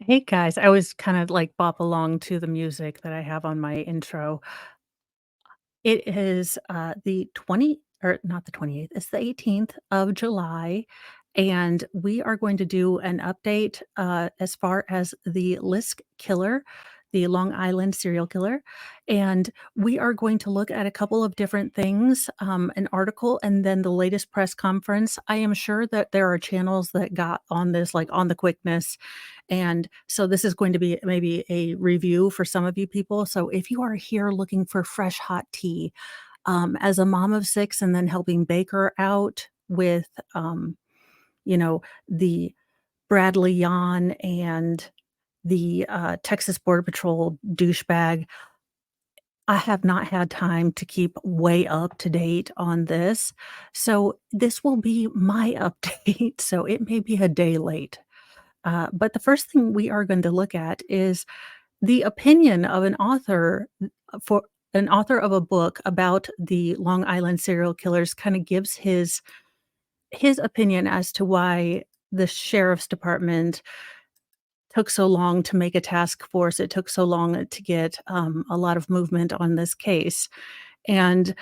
Hey guys, I always kind of like bop along to the music that I have on my intro. It is the 20 or not the 28th, it's the 18th of July. And we are going to do an update as far as the LISK killer, the Long Island serial killer. And we are going to look at a couple of different things, an article, and then the latest press conference. I am sure that there are channels that got on this, like on the quickness, and so this is going to be maybe a review for some of you people. So if you are here looking for fresh hot tea, as a mom of 6 and then helping Baker out with, you know, the Bradley Yawn and the, Texas Border Patrol douchebag, I have not had time to keep way up to date on this. So this will be my update, so it may be a day late. But the first thing we are going to look at is the opinion of an author for an author of a book about the Long Island serial killers kind of gives his opinion as to why the sheriff's department took so long to make a task force. It took so long to get a lot of movement on this case. And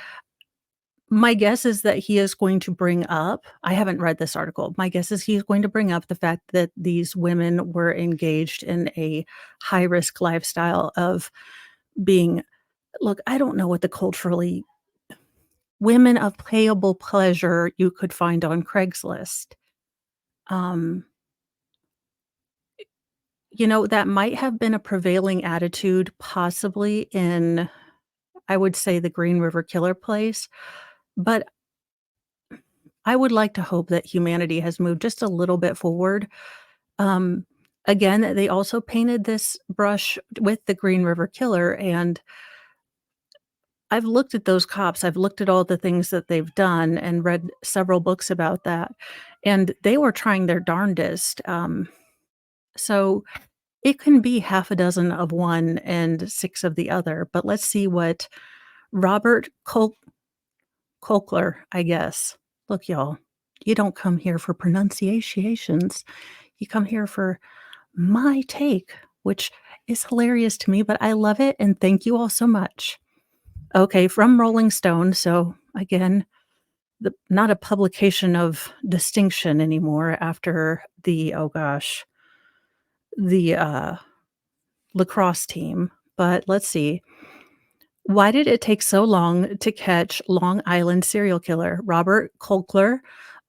my guess is that he is going to bring up I haven't read this article. My guess is he's going to bring up the fact that these women were engaged in a high-risk lifestyle of being look, I don't know what the culturally women of payable pleasure you could find on Craigslist. Um, that might have been a prevailing attitude possibly in, I would say, the Green River Killer place, but I would like to hope that humanity has moved just a little bit forward. Um, Again, they also painted this brush with the Green River Killer, and I've looked at those cops, I've looked at all the things that they've done and read several books about that, and they were trying their darndest, so it can be half a dozen of one and 6 of the other, but let's see what Robert Kolkler, I guess. Look, y'all, you don't come here for pronunciations, you come here for my take, which is hilarious to me, but I love it, and thank you all so much. Okay, from Rolling Stone, so again, not a publication of distinction anymore after the oh gosh, the, lacrosse team, but let's see. Why did it take so long to catch Long Island serial killer? Robert Kolkler,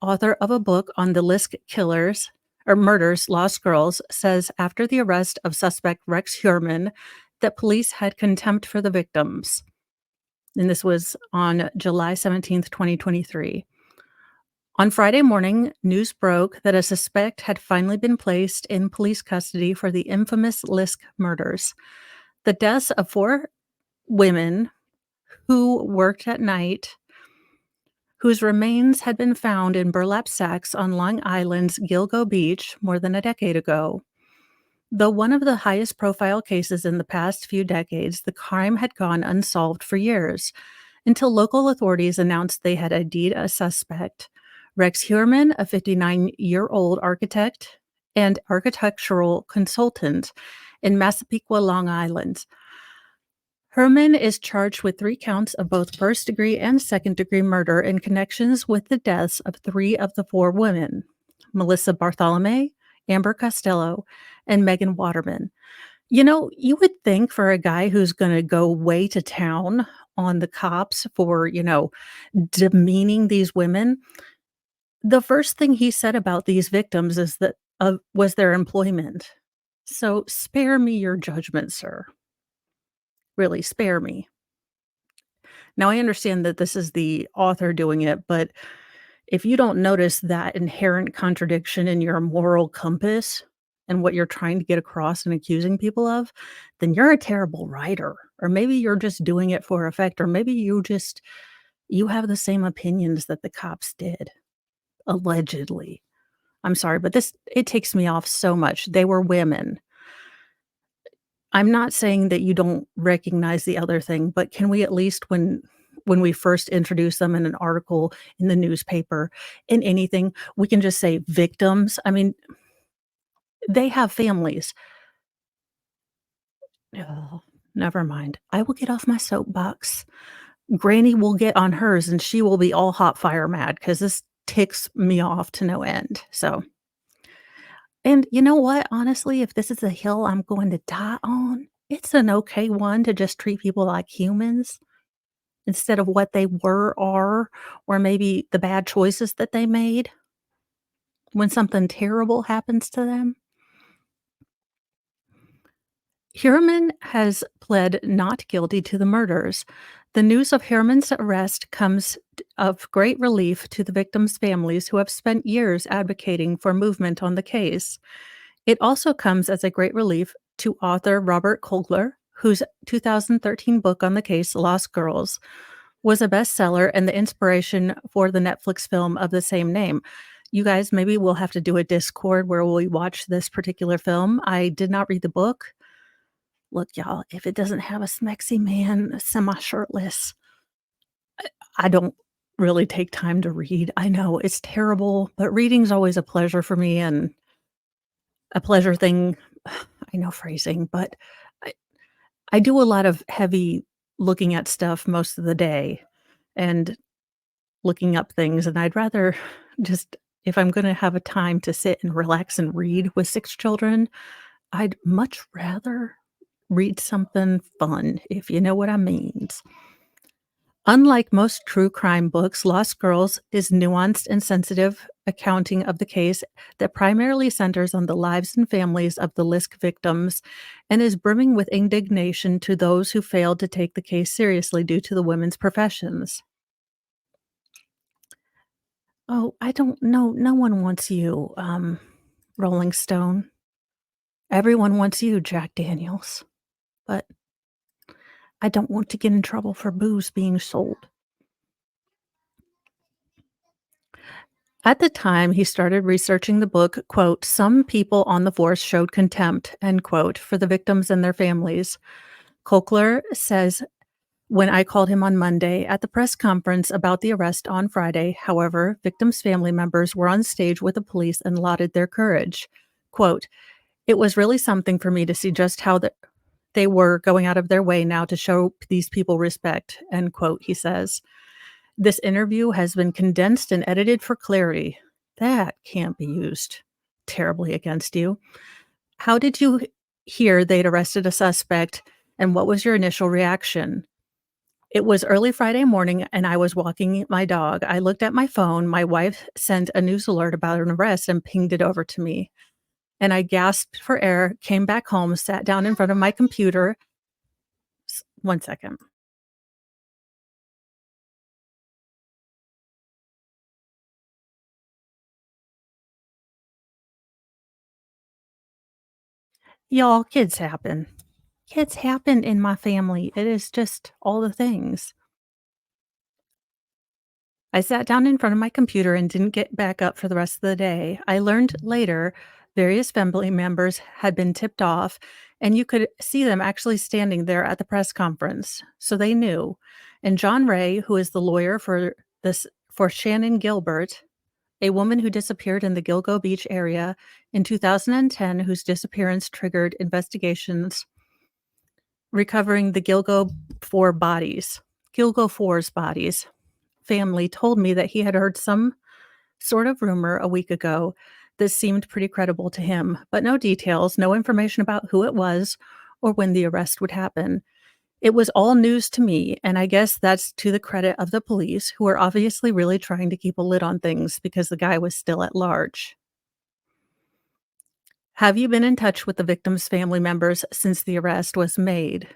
author of a book on the LISK killers or murders, Lost Girls, says after the arrest of suspect Rex Heuermann that police had contempt for the victims. And this was on July 17th, 2023. On Friday morning, news broke that a suspect had finally been placed in police custody for the infamous LISK murders. The deaths of 4 women who worked at night, whose remains had been found in burlap sacks on Long Island's Gilgo Beach more than a decade ago. Though one of the highest profile cases in the past few decades, the crime had gone unsolved for years until local authorities announced they had ID'd a suspect. Rex Heuermann, a 59-year-old architect and architectural consultant in Massapequa, Long Island. Herman is charged with 3 counts of both first-degree and second-degree murder in connections with the deaths of 3 of the 4 women, Melissa Bartholomé, Amber Costello, and Megan Waterman. You would think for a guy who's gonna go way to town on the cops for, demeaning these women, the first thing he said about these victims is that was their employment. So spare me your judgment, sir. Really, spare me. Now, I understand that this is the author doing it, but if you don't notice that inherent contradiction in your moral compass and what you're trying to get across and accusing people of, then you're a terrible writer. Or maybe you're just doing it for effect, or maybe you have the same opinions that the cops did, allegedly. I'm sorry, but it takes me off so much. They were women. I'm not saying that you don't recognize the other thing, but can we at least when we first introduce them in an article, in the newspaper, in anything, we can just say victims? I mean, they have families. Oh, never mind. I will get off my soapbox. Granny will get on hers, and she will be all hot fire mad because this ticks me off to no end, so and you know what? Honestly, if this is a hill I'm going to die on, it's an okay one to just treat people like humans instead of what they were, are, or maybe the bad choices that they made when something terrible happens to them. Heuermann has pled not guilty to the murders. The news of Heuermann's arrest comes of great relief to the victims' families who have spent years advocating for movement on the case. It also comes as a great relief to author Robert Kogler, whose 2013 book on the case, Lost Girls, was a bestseller and the inspiration for the Netflix film of the same name. You guys, maybe we'll have to do a Discord where we watch this particular film. I did not read the book. Look, y'all, if it doesn't have a smexy man semi-shirtless, I don't really take time to read. I know it's terrible, but reading's always a pleasure for me and a pleasure thing. I know phrasing, but I I do a lot of heavy looking at stuff most of the day and looking up things, and I'd rather just if I'm gonna have a time to sit and relax and read with 6 children, I'd much rather read something fun, if you know what I means. Unlike most true crime books, Lost Girls is nuanced and sensitive accounting of the case that primarily centers on the lives and families of the LISK victims and is brimming with indignation to those who failed to take the case seriously due to the women's professions. Oh, I don't know. No one wants you, Rolling Stone. Everyone wants you, Jack Daniels. But I don't want to get in trouble for booze being sold. At the time he started researching the book, quote, "Some people on the force showed contempt," end quote, for the victims and their families. Kokler says, when I called him on Monday at the press conference about the arrest on Friday, however, victims' family members were on stage with the police and lauded their courage. Quote, "It was really something for me to see just how they were going out of their way now to show these people respect," end quote, he says. This interview has been condensed and edited for clarity. That can't be used terribly against you. How did you hear they'd arrested a suspect, and what was your initial reaction? It was early Friday morning, and I was walking my dog. I looked at my phone. My wife sent a news alert about an arrest and pinged it over to me. And I gasped for air, came back home, sat down in front of my computer. 1 second. Y'all, kids happen. Kids happen in my family. It is just all the things. I sat down in front of my computer and didn't get back up for the rest of the day. I learned later various family members had been tipped off, and you could see them actually standing there at the press conference. So they knew. And John Ray, who is the lawyer for Shannon Gilbert, a woman who disappeared in the Gilgo Beach area in 2010, whose disappearance triggered investigations recovering the Gilgo 4's bodies. Family told me that he had heard some sort of rumor a week ago that seemed pretty credible to him, but no details, no information about who it was or when the arrest would happen. It was all news to me, and I guess that's to the credit of the police, who are obviously really trying to keep a lid on things because the guy was still at large. Have you been in touch with the victims' family members since the arrest was made?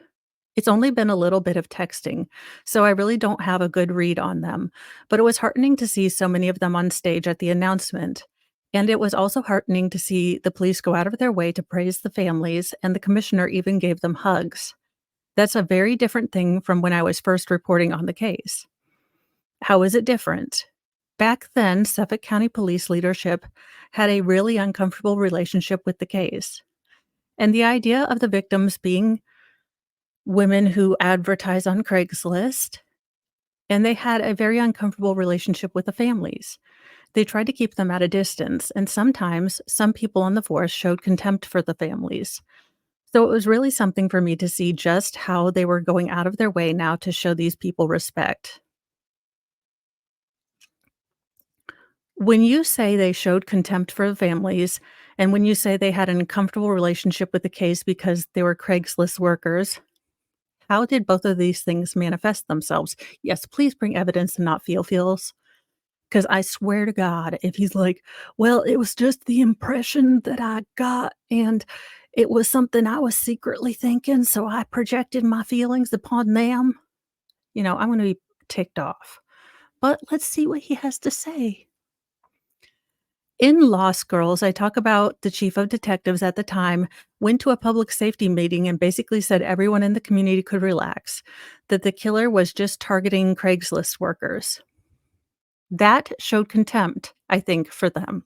It's only been a little bit of texting, so I really don't have a good read on them, but it was heartening to see so many of them on stage at the announcement. And it was also heartening to see the police go out of their way to praise the families, and the commissioner even gave them hugs. That's a very different thing from when I was first reporting on the case. How is it different? Back then, Suffolk County Police leadership had a really uncomfortable relationship with the case. And the idea of the victims being women who advertise on Craigslist, and they had a very uncomfortable relationship with the families. They tried to keep them at a distance, and sometimes some people on the force showed contempt for the families. So it was really something for me to see just how they were going out of their way now to show these people respect. When you say they showed contempt for the families, and when you say they had an uncomfortable relationship with the case because they were Craigslist workers, how did both of these things manifest themselves? Yes, please bring evidence and not feel-feels, 'cause I swear to God, if he's like, "Well, it was just the impression that I got, and it was something I was secretly thinking, so I projected my feelings upon them," I'm gonna be ticked off. But let's see what he has to say. In Lost Girls, I talk about the chief of detectives at the time went to a public safety meeting and basically said everyone in the community could relax, that the killer was just targeting Craigslist workers. That showed contempt, I think, for them.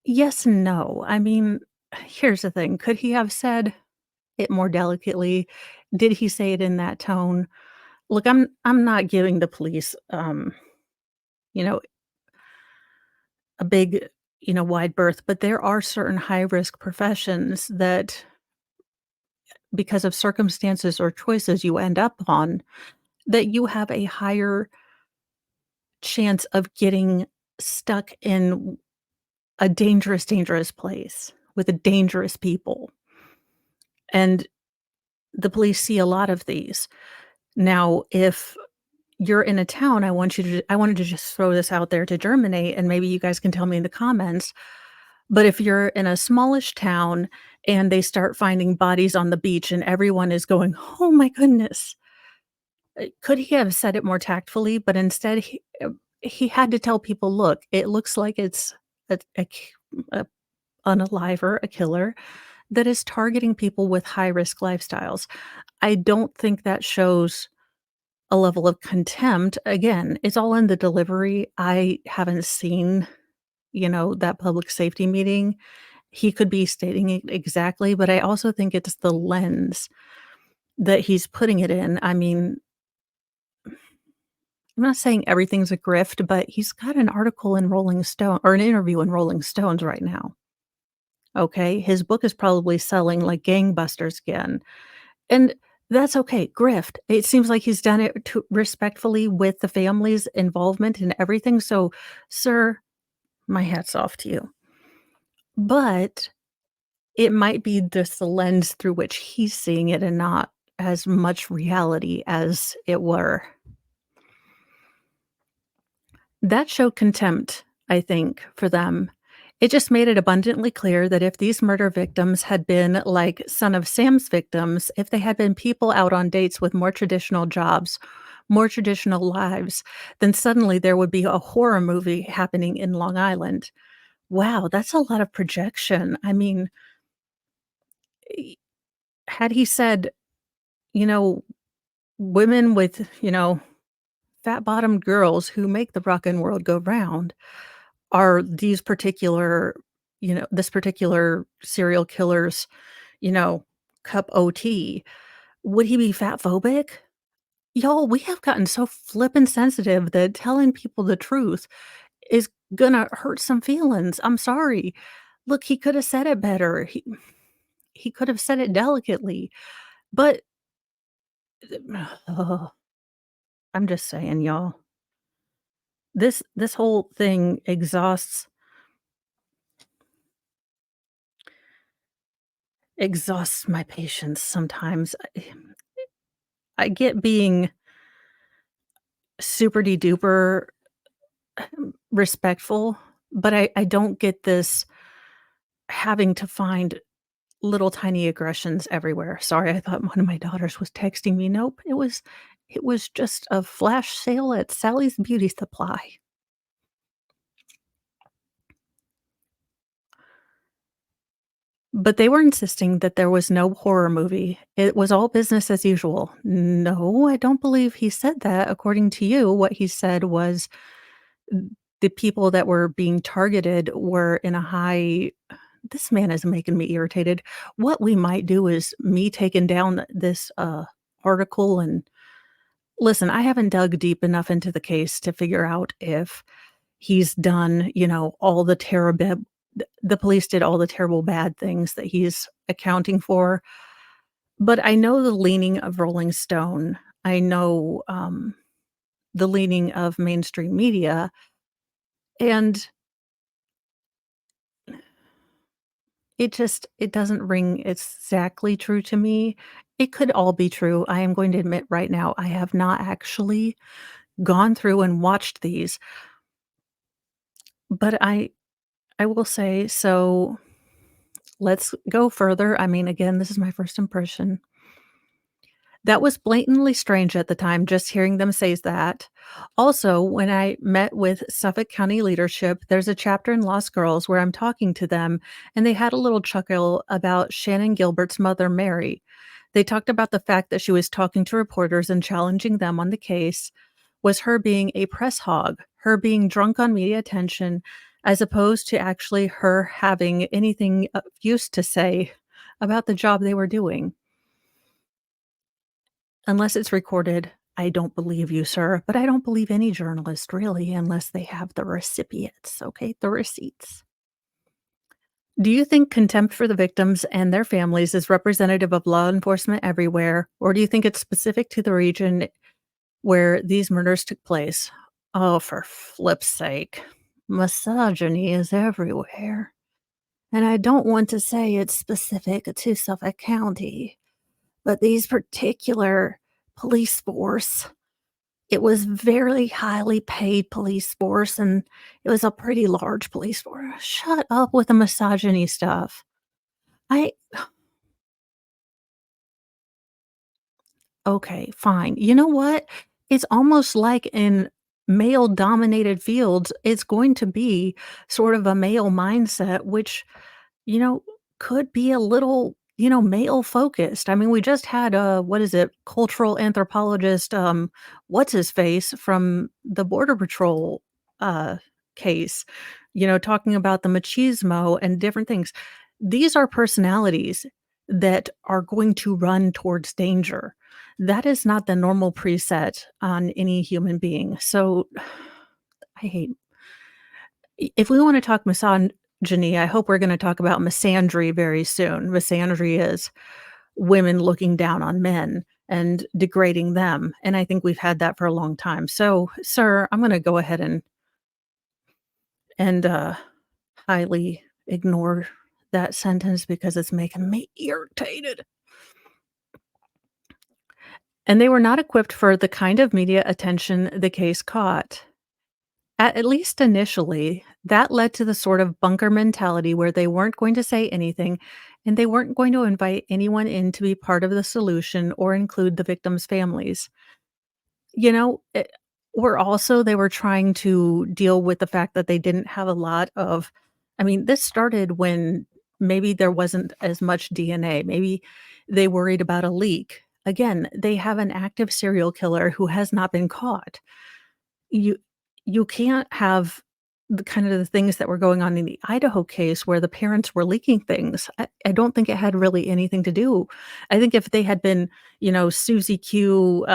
Yes and no. I mean, here's the thing, could he have said it more delicately? Did he say it in that tone? Look, I'm not giving the police, you know, a big, wide berth, but there are certain high risk professions that because of circumstances or choices you end up on, that you have a higher chance of getting stuck in a dangerous, dangerous place with a dangerous people. And the police see a lot of these. Now, if you're in a town, I wanted to just throw this out there to germinate, and maybe you guys can tell me in the comments. But if you're in a smallish town and they start finding bodies on the beach and everyone is going, "Oh my goodness." Could he have said it more tactfully? But instead, he had to tell people, "Look, it looks like it's a unaliver, a killer that is targeting people with high risk lifestyles." I don't think that shows a level of contempt. Again, it's all in the delivery. I haven't seen, that public safety meeting. He could be stating it exactly, but I also think it's the lens that he's putting it in. I mean, I'm not saying everything's a grift, but he's got an article in Rolling Stone or an interview in Rolling Stones right now, okay? His book is probably selling like gangbusters again, and that's okay, grift. It seems like he's done it to respectfully with the family's involvement and everything, so, sir, my hat's off to you. But it might be just the lens through which he's seeing it and not as much reality as it were. That showed contempt, I think, for them. It just made it abundantly clear that if these murder victims had been like Son of Sam's victims, if they had been people out on dates with more traditional jobs, more traditional lives, then suddenly there would be a horror movie happening in Long Island. Wow, that's a lot of projection. I mean, e had he said, you know, women with, fat-bottomed girls who make the rockin' world go round are these particular this particular serial killer's, you know, cup OT. Would he be fat phobic? Y'all, we have gotten so flippin' sensitive that telling people the truth is gonna hurt some feelings. I'm sorry. Look, he coulda said it better. He could have said it delicately, but I'm just saying, y'all. This whole thing exhausts my patience sometimes. I get being super de duper respectful, but I don't get this having to find little tiny aggressions everywhere. Sorry, I thought one of my daughters was texting me. Nope, it was just a flash sale at Sally's Beauty Supply. But they were insisting that there was no horror movie. It was all business as usual. No, I don't believe he said that. According to you, what he said was the people that were being targeted were in a high. This man is making me irritated. What we might do is me taking down this, article and listen, I haven't dug deep enough into the case to figure out if he's done, all the the police did all the terrible bad things that he's accounting for, but I know the leaning of Rolling Stone. I know, the leaning of mainstream media, and it doesn't ring exactly true to me. It could all be true. I am going to admit right now, I have not actually gone through and watched these, but I will say, so let's go further. I mean, again, this is my first impression. That was blatantly strange at the time, just hearing them say that. Also, when I met with Suffolk County leadership, there's a chapter in Lost Girls where I'm talking to them, and they had a little chuckle about Shannon Gilbert's mother, Mary. They talked about the fact that she was talking to reporters and challenging them on the case was her being a press hog, her being drunk on media attention, as opposed to actually her having anything of use to say about the job they were doing. Unless it's recorded, I don't believe you, sir, but I don't believe any journalist really unless they have the recipients, okay? The receipts. Do you think contempt for the victims and their families is representative of law enforcement everywhere, or do you think it's specific to the region where these murders took place? Oh, for flip's sake. Misogyny is everywhere. And I don't want to say it's specific to Suffolk County, but these particular police force, it was very highly paid police force, and it was a pretty large police force. Shut up with the misogyny stuff. I Okay, fine. You know what? It's almost like in male-dominated fields, it's going to be sort of a male mindset, which, you know, could be a little, male focused. I mean, we just had what is it? Cultural anthropologist, what's his face from the Border Patrol uh case, talking about the machismo and different things. These are personalities that are going to run towards danger. That is not the normal preset on any human being. So I hate if we wanna talk misogyny, I hope we're gonna talk about misandry very soon. Misandry is women looking down on men and degrading them, and I think we've had that for a long time. So, sir, I'm gonna go ahead and highly ignore that sentence because it's making me irritated. And they were not equipped for the kind of media attention the case caught. At least initially, that led to the sort of bunker mentality where they weren't going to say anything, and they weren't going to invite anyone in to be part of the solution or include the victims' families. You know, or also they were trying to deal with the fact that they didn't have a lot of I mean, this started when maybe there wasn't as much DNA. Maybe they worried about a leak. Again, they have an active serial killer who has not been caught. You you can't have the kind of the things that were going on in the Idaho case where the parents were leaking things. I don't think it had really anything to do. I think if they had been, Susie Q,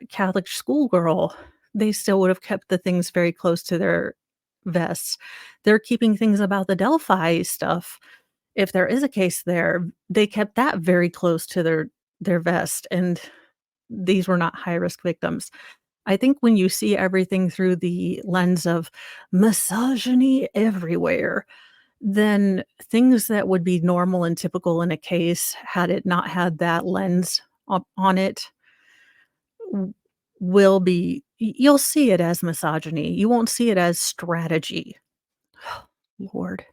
Catholic schoolgirl, they still would have kept the things very close to their vests. They're keeping things about the Delphi stuff. If there is a case there, they kept that very close to their vest, and these were not high risk victims. I think when you see everything through the lens of misogyny everywhere, then things that would be normal and typical in a case, had it not had that lens on it, w will be you'll see it as misogyny. You won't see it as strategy. Lord.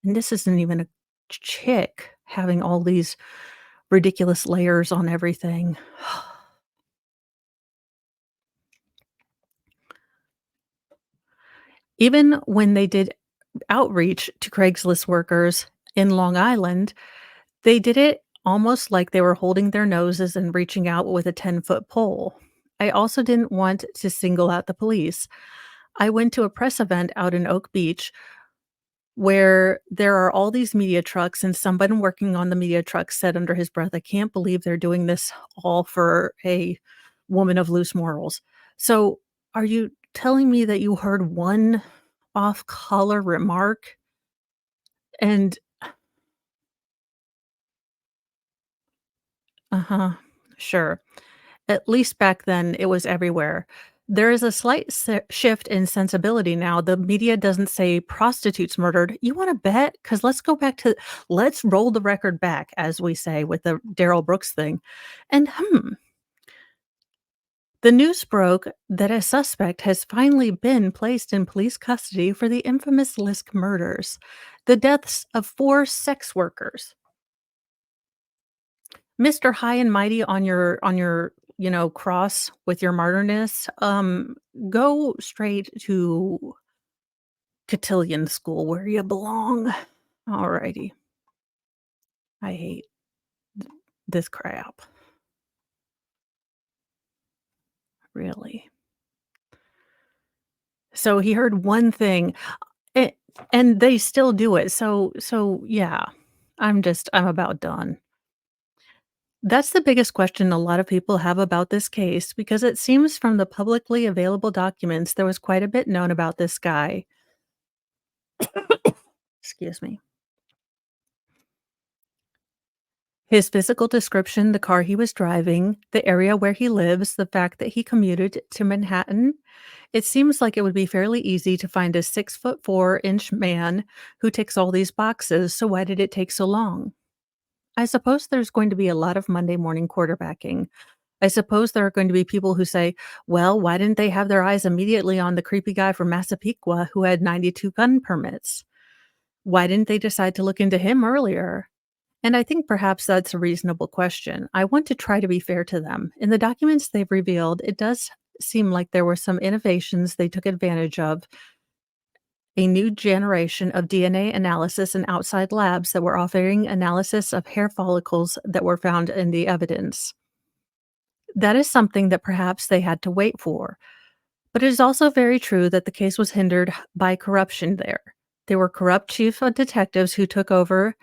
And this isn't even a chick having all these ridiculous layers on everything. Even when they did outreach to Craigslist workers in Long Island, they did it almost like they were holding their noses and reaching out with a 10-foot pole. I also didn't want to single out the police. I went to a press event out in Oak Beach where there are all these media trucks, and someone working on the media truck said under his breath, "I can't believe they're doing this all for a woman of loose morals." So, are you telling me that you heard one off-color remark And uh-huh, sure. At least back then, it was everywhere. There is a slight shift in sensibility now. The media doesn't say prostitutes murdered. You want to bet? Because let's roll the record back, as we say with the Daryl Brooks thing. And the news broke that a suspect has finally been placed in police custody for the infamous LISK murders, the deaths of four sex workers. Mr. High and Mighty on your, cross with your martyrness, go straight to cotillion school where you belong. Alrighty. I hate this crap, really. So he heard one thing, a and they still do it. So yeah, I'm about done. That's the biggest question a lot of people have about this case because it seems from the publicly available documents there was quite a bit known about this guy. Excuse me. His physical description, the car he was driving, the area where he lives, the fact that he commuted to Manhattan. It seems like it would be fairly easy to find a 6'4" man who ticks all these boxes, so why did it take so long? I suppose there's going to be a lot of Monday morning quarterbacking. I suppose there are going to be people who say, well, why didn't they have their eyes immediately on the creepy guy from Massapequa who had 92 gun permits? Why didn't they decide to look into him earlier? And I think perhaps that's a reasonable question. I want to try to be fair to them. In the documents they've revealed, it does seem like there were some innovations they took advantage of, a new generation of DNA analysis in outside labs that were offering analysis of hair follicles that were found in the evidence. That is something that perhaps they had to wait for. But it is also very true that the case was hindered by corruption there. There were corrupt chief of detectives who took over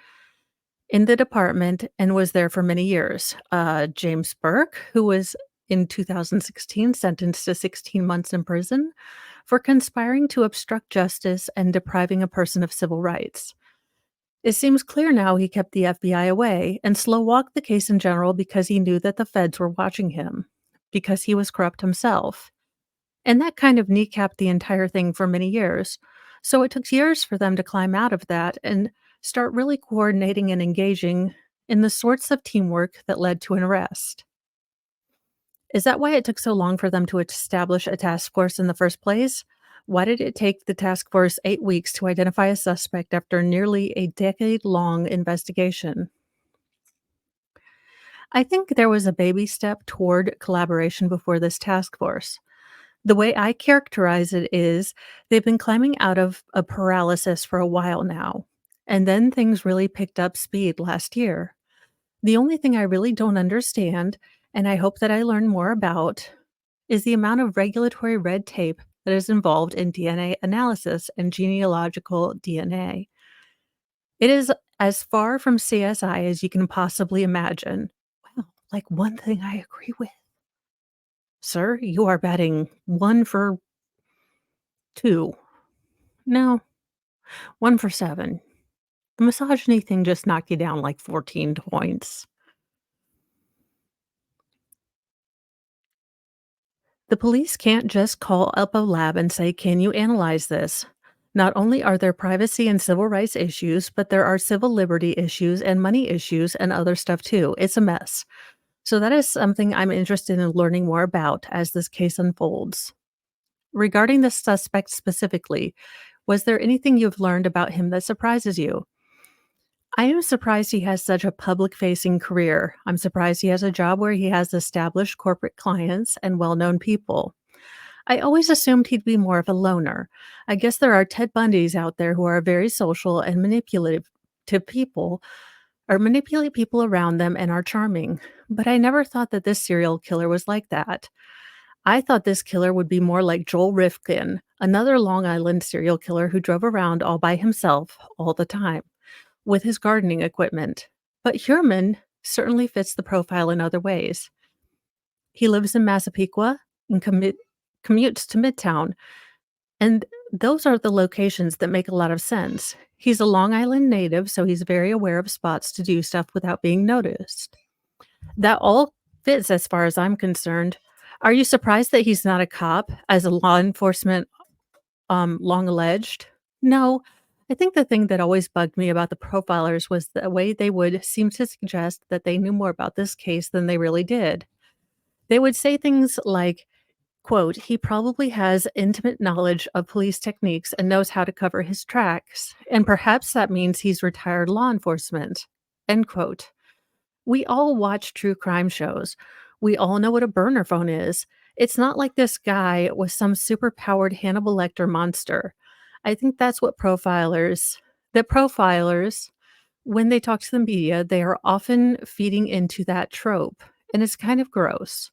in the department and was there for many years. James Burke, who was in 2016 sentenced to 16 months in prison for conspiring to obstruct justice and depriving a person of civil rights. It seems clear now he kept the FBI away and slow walked the case in general because he knew that the feds were watching him, because he was corrupt himself. And that kind of kneecapped the entire thing for many years. So it took years for them to climb out of that and start really coordinating and engaging in the sorts of teamwork that led to an arrest. Is that why it took so long for them to establish a task force in the first place? Why did it take the task force 8 weeks to identify a suspect after nearly a decade long investigation? I think there was a baby step toward collaboration before this task force. The way I characterize it is they've been climbing out of a paralysis for a while now, and then things really picked up speed last year. The only thing I really don't understand, and I hope that I learn more about, is the amount of regulatory red tape that is involved in DNA analysis and genealogical DNA. It is as far from CSI as you can possibly imagine. Wow, like one thing I agree with. Sir, you are batting 1 for 2. No, 1 for 7. The misogyny thing just knocked you down like 14 points. The police can't just call up a lab and say, "Can you analyze this?" Not only are there privacy and civil rights issues, but there are civil liberty issues and money issues and other stuff too. It's a mess. So that is something I'm interested in learning more about as this case unfolds. Regarding the suspect specifically, was there anything you've learned about him that surprises you? I am surprised he has such a public facing career. I'm surprised he has a job where he has established corporate clients and well known people. I always assumed he'd be more of a loner. I guess there are Ted Bundys out there who are very social and manipulative to people or manipulate people around them and are charming. But I never thought that this serial killer was like that. I thought this killer would be more like Joel Rifkin, another Long Island serial killer who drove around all by himself all the time with his gardening equipment. But Hurman certainly fits the profile in other ways. He lives in Massapequa and commutes to Midtown, and those are the locations that make a lot of sense. He's a Long Island native, so he's very aware of spots to do stuff without being noticed. That all fits as far as I'm concerned. Are you surprised that he's not a cop, as a law enforcement long alleged? No. I think the thing that always bugged me about the profilers was the way they would seem to suggest that they knew more about this case than they really did. They would say things like, quote, "He probably has intimate knowledge of police techniques and knows how to cover his tracks, and perhaps that means he's retired law enforcement." End quote. We all watch true crime shows. We all know what a burner phone is. It's not like this guy was some super-powered Hannibal Lecter monster. I think that's what profilers, when they talk to the media, they are often feeding into that trope, and it's kind of gross.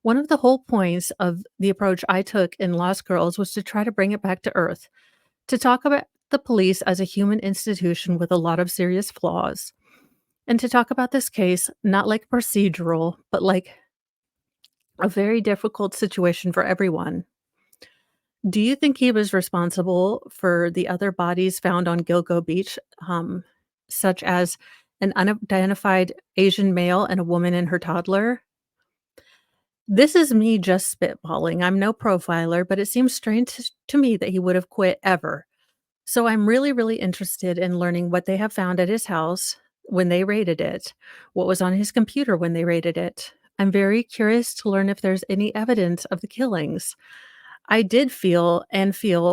One of the whole points of the approach I took in Lost Girls was to try to bring it back to earth, to talk about the police as a human institution with a lot of serious flaws, and to talk about this case not like procedural, but like a very difficult situation for everyone. Do you think he was responsible for the other bodies found on Gilgo Beach, such as an unidentified Asian male and a woman and her toddler? This is me just spitballing. I'm no profiler, but it seems strange to me that he would have quit ever. So I'm really, really interested in learning what they have found at his house when they raided it, what was on his computer when they raided it. I'm very curious to learn if there's any evidence of the killings. I did feel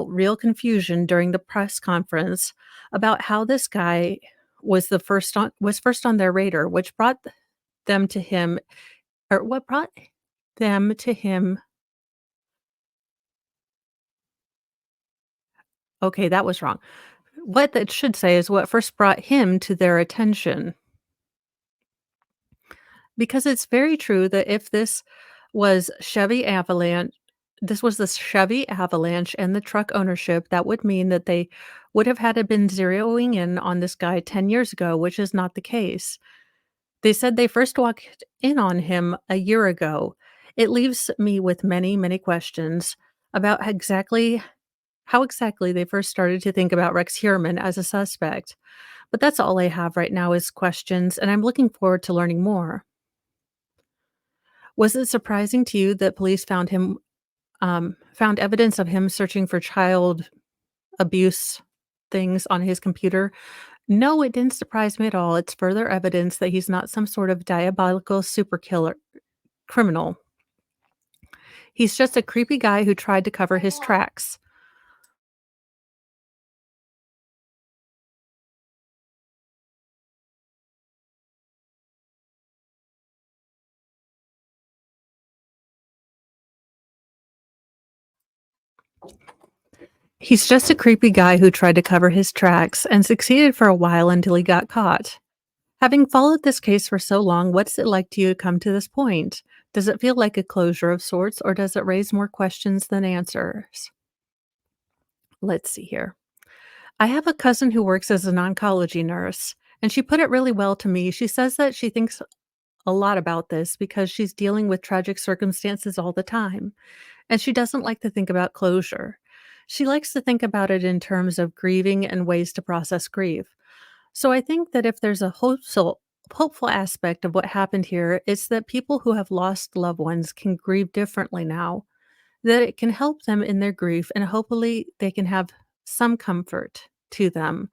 real confusion during the press conference about how this guy was first on their radar, which brought them to him, or what brought them to him. Okay, that was wrong. What that should say is what first brought him to their attention. Because it's very true that if was Chevy Avalanche this was the Chevy Avalanche and the truck ownership, that would mean that they would have had to been zeroing in on this guy 10 years ago, which is not the case. They said they first walked in on him a year ago. It leaves me with many, many questions about how exactly they first started to think about Rex Heuermann as a suspect. But that's all I have right now is questions, and I'm looking forward to learning more. Was it surprising to you that police found evidence of him searching for child abuse things on his computer? No, it didn't surprise me at all. It's further evidence that he's not some sort of diabolical super killer criminal. He's just a creepy guy who tried to cover his tracks. He's just a creepy guy who tried to cover his tracks and succeeded for a while until he got caught. Having followed this case for so long, what's it like to you to come to this point? Does it feel like a closure of sorts, or does it raise more questions than answers? Let's see here. I have a cousin who works as an oncology nurse, and she put it really well to me. She says that she thinks a lot about this because she's dealing with tragic circumstances all the time, and she doesn't like to think about closure. She likes to think about it in terms of grieving and ways to process grief. So I think that if there's a hopeful aspect of what happened here, it's that people who have lost loved ones can grieve differently now, that it can help them in their grief, and hopefully they can have some comfort to them.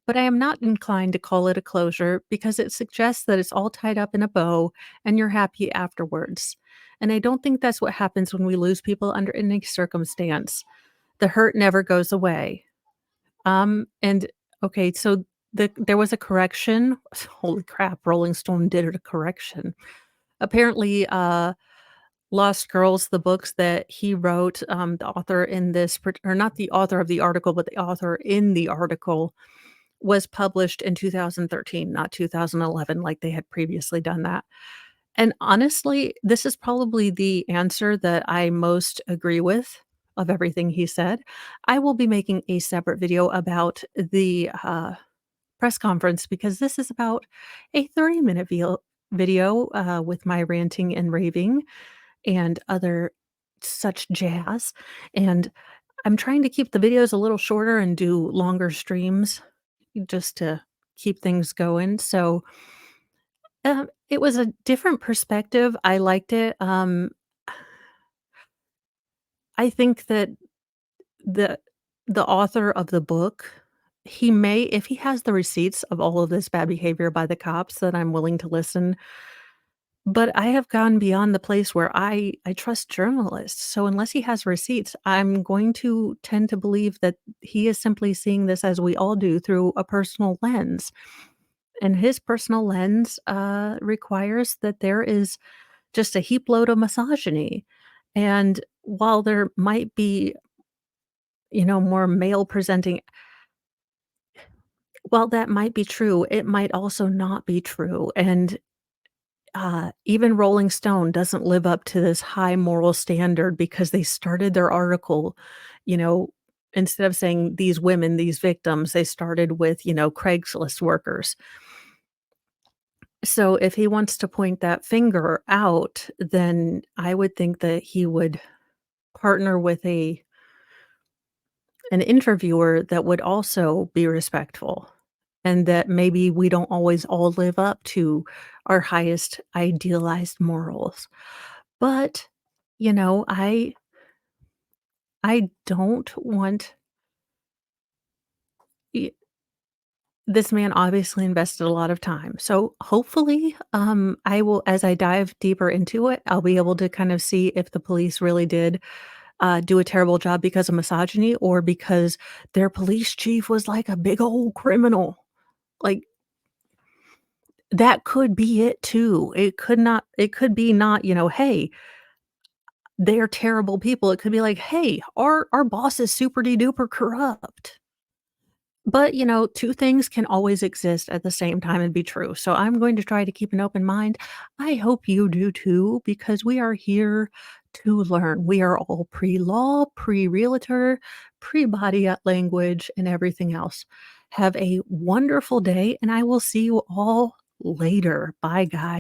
But I am not inclined to call it a closure because it suggests that it's all tied up in a bow and you're happy afterwards. And I don't think that's what happens when we lose people under any circumstance. The hurt never goes away. And okay, so there was a correction. Holy crap, Rolling Stone did a correction. Apparently, Lost Girls, the books that he wrote, the author in this, or not the author of the article, but the author in the article was published in 2013, not 2011, like they had previously done that. And honestly, this is probably the answer that I most agree with of everything he said. I will be making a separate video about the press conference because this is about a 30-minute video with my ranting and raving and other such jazz. And I'm trying to keep the videos a little shorter and do longer streams just to keep things going, so, it was a different perspective, I liked it, I think that the the author of the book, he may if he has the receipts of all of this bad behavior by the cops, then I'm willing to listen, but I have gone beyond the place where I trust journalists, so unless he has receipts, I'm going to tend to believe that he is simply seeing this as we all do through a personal lens, and his personal lens, requires that there is just a heap load of misogyny, and while there might be, more male presenting while that might be true, it might also not be true, and even Rolling Stone doesn't live up to this high moral standard because they started their article, you know, instead of saying these women, these victims, they started with, Craigslist workers. So if he wants to point that finger out, then I would think that he would partner with a an interviewer that would also be respectful, and that maybe we don't always all live up to our highest idealized morals. But, you know, I don't want y this man obviously invested a lot of time. So, hopefully, I will as I dive deeper into it, I'll be able to kind of see if the police really did, do a terrible job because of misogyny or because their police chief was like a big old criminal. Like, that could be it too. It could be not, "Hey, they're terrible people." It could be like, "Hey, our boss is super de duper corrupt." But, 2 things can always exist at the same time and be true. So I'm going to try to keep an open mind. I hope you do too, because we are here to learn. We are all pre-law, pre-realtor, pre-body language, and everything else. Have a wonderful day, and I will see you all later. Bye, guys.